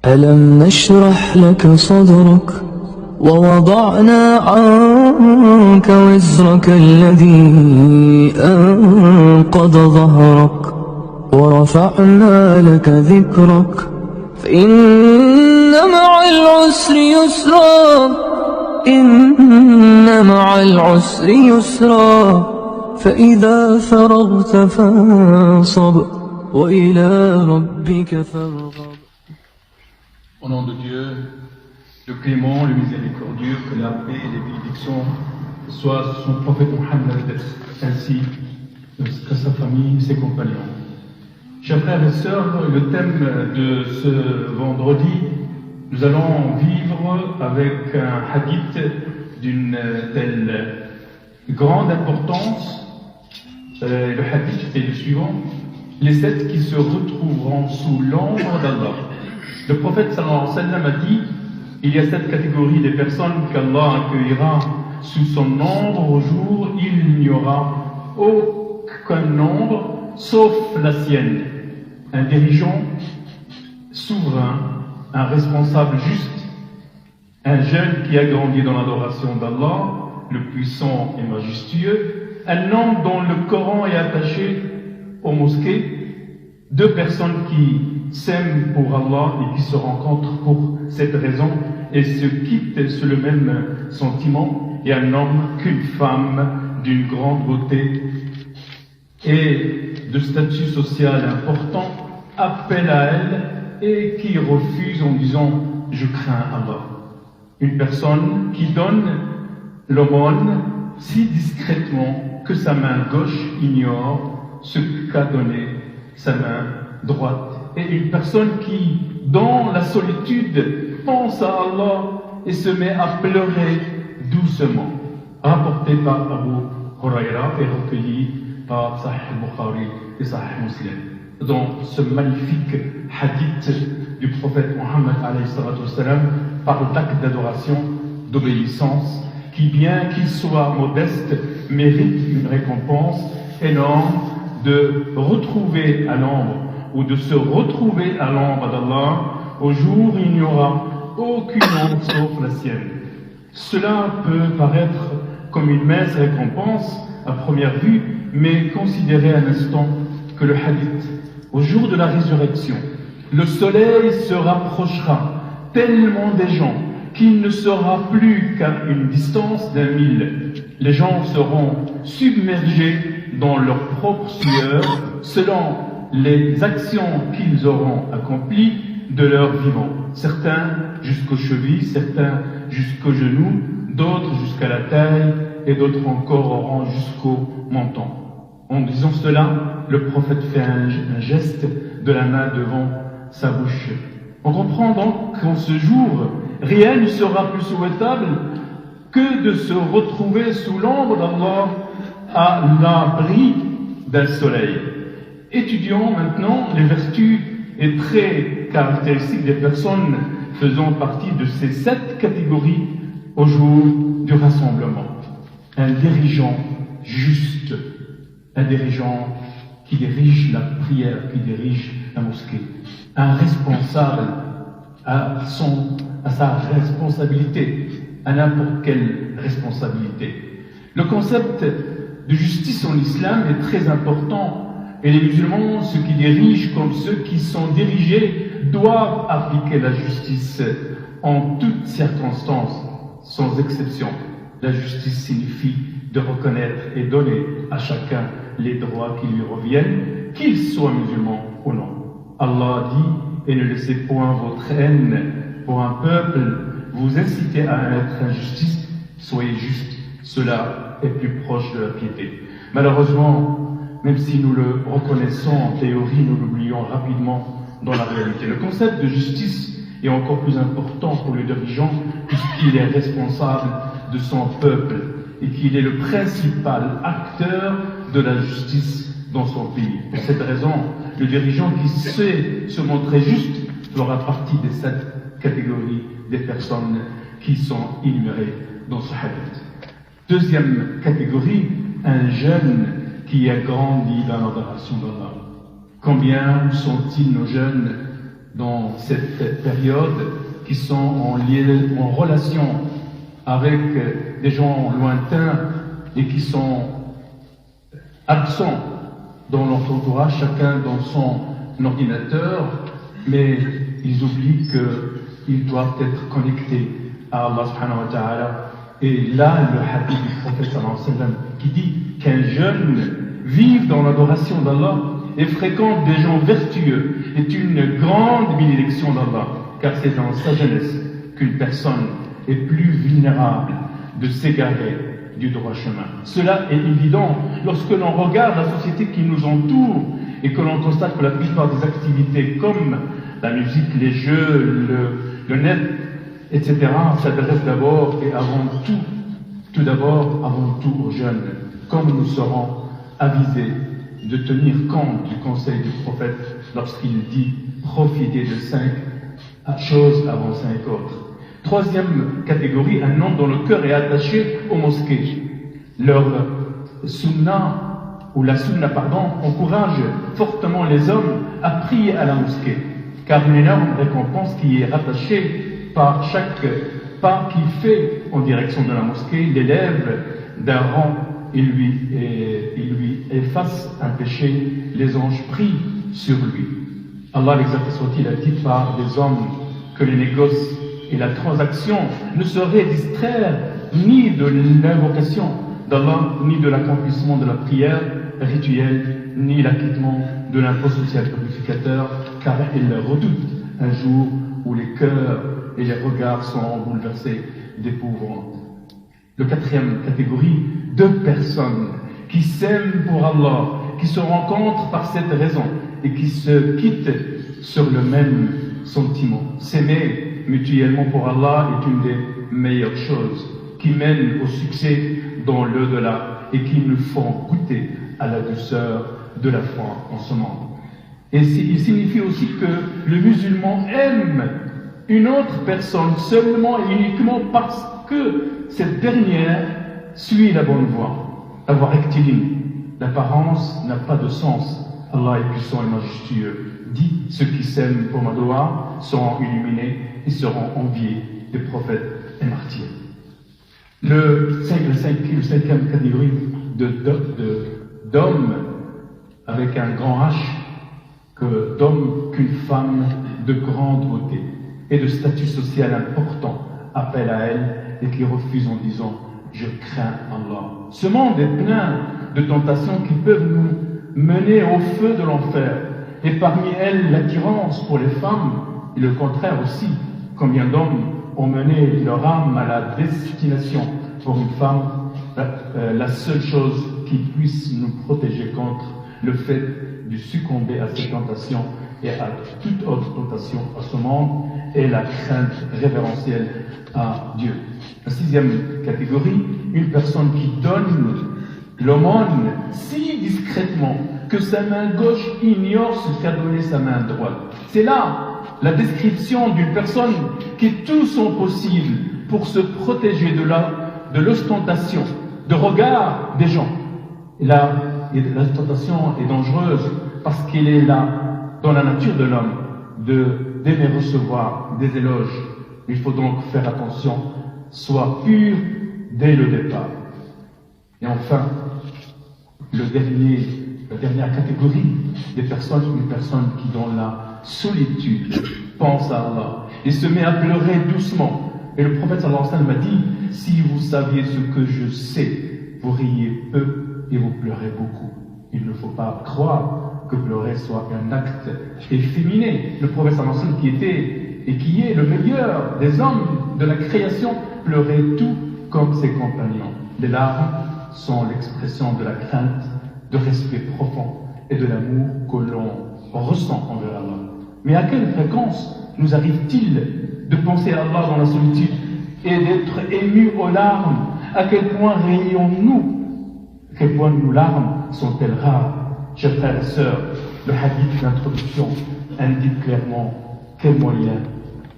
ألم نشرح لك صدرك ووضعنا عنك وزرك الذي أنقض ظهرك ورفعنا لك ذكرك فإن مع العسر يسرا إن مع العسر يسرا فإذا فرغت فانصب وإلى ربك فارغب. Au nom de Dieu, le clément, le miséricordieux, que la paix et les bénédictions soient sur son prophète Mohammed, ainsi que sa famille, ses compagnons. Chers frères et sœurs, le thème de ce vendredi, nous allons vivre avec un hadith d'une telle grande importance. Le hadith est le suivant: les 7 qui se retrouveront sous l'ombre d'Allah. Le prophète sallallahu alayhi wa sallam a dit: il y a 7 catégories de personnes qu'Allah accueillera sous son ombre au jour, il n'y aura aucun ombre sauf la sienne. Un dirigeant souverain, un responsable juste, un jeune qui a grandi dans l'adoration d'Allah, le puissant et majestueux, un homme dont le Coran est attaché aux mosquées, 2 personnes qui s'aiment pour Allah et qui se rencontrent pour cette raison et se quittent sur le même sentiment, et un homme qu'une femme d'une grande beauté et de statut social important appelle à elle et qui refuse en disant « je crains Allah ». Une personne qui donne l'aumône si discrètement que sa main gauche ignore ce qu'a donné sa main droite. Et une personne qui, dans la solitude, pense à Allah et se met à pleurer doucement. Rapporté par Abu Huraira et recueilli par Sahih Bukhari et Sahih Muslim. Dans ce magnifique hadith du prophète Mohammed parle d'actes d'adoration, d'obéissance, qui, bien qu'il soit modeste, mérite une récompense énorme de retrouver à l'ombre ou de se retrouver à l'ombre d'Allah au jour où il n'y aura aucune ombre sauf la sienne. Cela peut paraître comme une mince récompense à première vue, mais considérez un instant que le hadith, au jour de la résurrection, le soleil se rapprochera tellement des gens qu'il ne sera plus qu'à une distance d'1 mille. Les gens seront submergés dans leur propre sueur selon les actions qu'ils auront accomplies de leur vivant. Certains jusqu'aux chevilles, certains jusqu'aux genoux, d'autres jusqu'à la taille et d'autres encore auront jusqu'au menton. En disant cela, le prophète fait un geste de la main devant sa bouche. On comprend donc qu'en ce jour, rien ne sera plus souhaitable que de se retrouver sous l'ombre d'Allah à l'abri d'un soleil. Étudions maintenant les vertus et traits caractéristiques des personnes faisant partie de ces 7 catégories au jour du rassemblement. Un dirigeant juste, un dirigeant qui dirige la prière, qui dirige la mosquée, un responsable à sa responsabilité, à n'importe quelle responsabilité. Le concept de justice en islam est très important et les musulmans, ceux qui dirigent comme ceux qui sont dirigés, doivent appliquer la justice en toutes circonstances, sans exception. La justice signifie de reconnaître et donner à chacun les droits qui lui reviennent, qu'il soit musulman ou non. Allah dit: et ne laissez point votre haine pour un peuple vous inciter à être injustice, soyez juste, cela est plus proche de la piété. Malheureusement, même si nous le reconnaissons en théorie, nous l'oublions rapidement dans la réalité. Le concept de justice est encore plus important pour le dirigeant puisqu'il est responsable de son peuple et qu'il est le principal acteur de la justice dans son pays. Pour cette raison, le dirigeant qui sait se montrer juste fera partie des 7 catégories des personnes qui sont énumérées dans ce hadith. Deuxième catégorie, un jeune qui a grandi dans l'adoration d'Allah. Combien sont-ils nos jeunes dans cette période, qui sont en relation avec des gens lointains et qui sont absents dans leur entourage, chacun dans son ordinateur, mais ils oublient qu'ils doivent être connectés à Allah subhanahu wa ta'ala. Et là, le hadith du prophète sallallahu alayhi wa sallam qui dit qu'un jeune vive dans l'adoration d'Allah et fréquente des gens vertueux est une grande bénédiction d'Allah, car c'est dans sa jeunesse qu'une personne est plus vulnérable de s'égarer du droit chemin. Cela est évident lorsque l'on regarde la société qui nous entoure et que l'on constate que la plupart des activités comme la musique, les jeux, le net, etc. s'adressent d'abord et avant tout aux jeunes, comme nous serons avisés de tenir compte du conseil du prophète lorsqu'il dit profiter de 5 choses avant 5 autres. Troisième catégorie, un homme dont le cœur est attaché aux mosquées. Leur la sunna, encourage fortement les hommes à prier à la mosquée, car une énorme récompense qui est rattachée par chaque pas qu'il fait en direction de la mosquée l'élève d'un rang et lui efface un péché. Les anges prient sur lui. Allah l'exalté soit-il a dit par des hommes que les négoces et la transaction ne seraient distraire ni de l'invocation d'Allah, ni de l'accomplissement de la prière rituelle, ni l'acquittement de l'impôt social purificateur, car ils redoutent un jour où les cœurs et les regards seront bouleversés d'épouvante. Le quatrième catégorie, 2 personnes qui s'aiment pour Allah, qui se rencontrent par cette raison et qui se quittent sur le même sentiment. S'aimer mutuellement pour Allah est une des meilleures choses qui mènent au succès dans l'au-delà et qui nous font goûter à la douceur de la foi en ce monde. Et il signifie aussi que le musulman aime une autre personne seulement et uniquement parce que cette dernière suit la bonne voie, la voie rectiligne. L'apparence n'a pas de sens. Allah est puissant et majestueux. Dit, ceux qui s'aiment pour ma gloire seront illuminés et seront enviés des prophètes et martyrs. Le cinquième catégorie d'hommes avec un grand H, d'hommes qu'une femme de grande beauté et de statut social important appelle à elle et qui refuse en disant « Je crains Allah ». Ce monde est plein de tentations qui peuvent nous mener au feu de l'enfer, et parmi elles l'attirance pour les femmes et le contraire aussi. Combien d'hommes ont mené leur âme à la destination pour une femme, la seule chose qui puisse nous protéger contre le fait de succomber à ces tentations et à toute autre tentation à ce monde est la crainte révérentielle à Dieu. La sixième catégorie, une personne qui donne l'aumône si discrètement que sa main gauche ignore ce qu'a donné sa main droite. C'est là la description d'une personne qui fait tout son possible pour se protéger de l'ostentation, de regard des gens. Et là, l'ostentation est dangereuse parce qu'elle est là dans la nature de l'homme d'aimer recevoir des éloges. Il faut donc faire attention, soit pur dès le départ. Et enfin, la dernière catégorie des personnes, une personne qui dans la solitude pense à Allah et se met à pleurer doucement. Et le prophète sallallahu alayhi wa sallam a dit, si vous saviez ce que je sais, vous riez peu et vous pleurez beaucoup. Il ne faut pas croire que pleurer soit un acte efféminé. Le prophète sallallahu alayhi wa sallam qui était et qui est le meilleur des hommes de la création pleurait tout comme ses compagnons. Les larmes sont l'expression de la crainte, de respect profond et de l'amour que l'on ressent envers Allah. Mais à quelle fréquence nous arrive-t-il de penser à Allah dans la solitude et d'être émus aux larmes? À quel point régnons-nous? À quel point nos larmes sont-elles rares? Chers frères et sœurs, le hadith d'introduction indique clairement quels moyens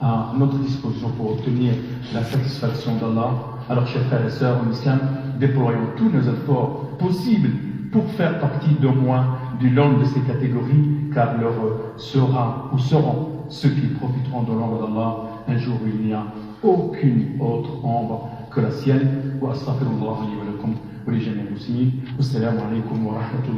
à notre disposition pour obtenir la satisfaction d'Allah. Alors, chers frères et sœurs en islam, déployons tous nos efforts possibles pour faire partie d'au moins du long de ces catégories, car leur seront ceux qui profiteront de l'ombre d'Allah un jour où il n'y a aucune autre ombre que la sienne. Wa astaghfirullah li wa lakum wa li jami'il muslimin. Wassalamu alaykum wa rahmatullahi